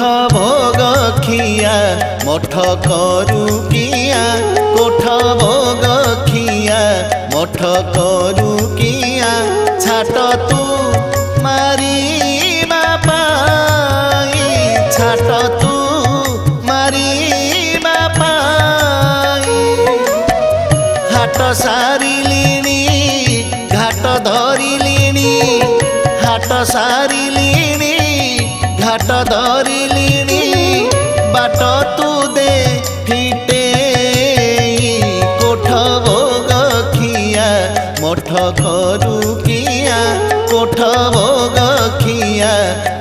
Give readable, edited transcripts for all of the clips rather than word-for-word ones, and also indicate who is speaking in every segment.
Speaker 1: भोग खिया मठ करू किया कोठ भोग खिया मठ करू किया छाट तू मारी बापाई छाट तू मारी बापाई हाट सारिलिणी घाट धरिलिणी हाट सारिलिणी घाट धरिलिणी बाट तू दे फिटे कोठ भोग खिया मठ करू किया कोठ भोग खिया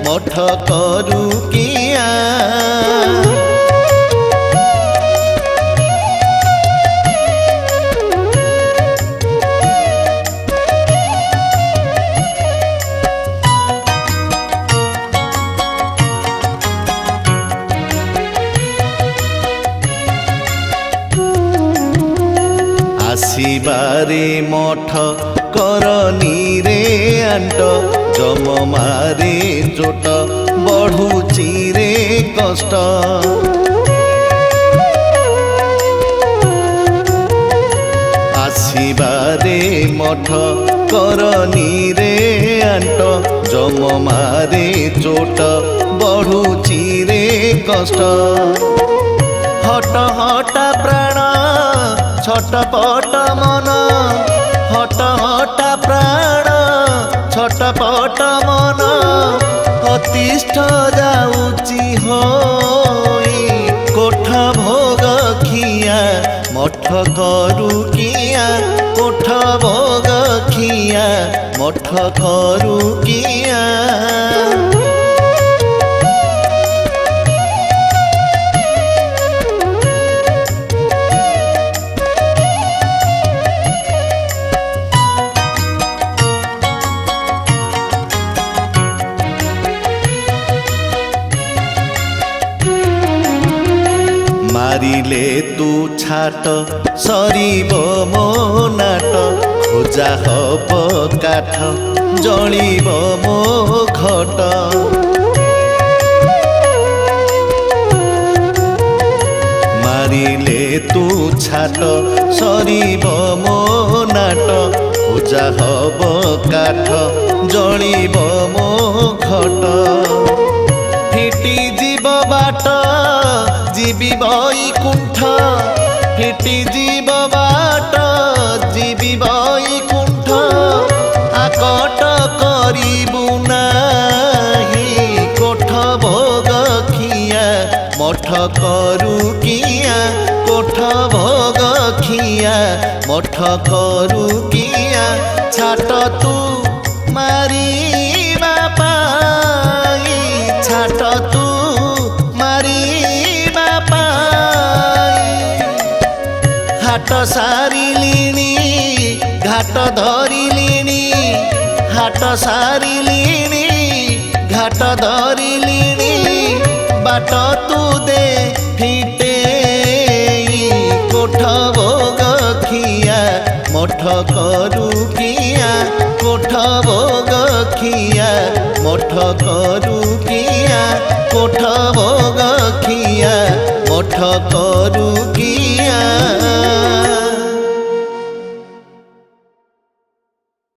Speaker 1: मठ करू किया आसिबारे मठ करनी रे आंट जम मारे चोट बढ़ुची रे कष्ट आसिबारे मठ करनी रे आंट जम मारे चोट बढ़ुची रे कष्ट हट हट प्राण छटपट मन हट हट प्राण छटपट मन अतिष्ठ जाऊची होई कोठ भोग खिया मठ करू किया कोठ भोग खिया मठ करू किया मारिले तू छाट सरीब मो नाट खोजा हब काठ जलिब मो घट मारिले तू छाट सरीब मो नाट खोजा हब काठ जलिब मो घट फिटी जीव बाट जीवी बैकुंठ फिटी जीव बाट जीवी बैकुंठ आकट करिबु नाही कोठ भोग खिया मठ करू किया कोठ भोग खिया मठ करू किया छाट तू मारी बापाई छाट तू मारी हाट सारिलिणी घाट धरिलिणी हाट सारिलिणी घाट धरिलिणी बाट तू दे फिटे कोठ भोग खिया मठ करू किया कोठ भोग खिया मठ करू किया कोठ भोग खिया मठ करू किया।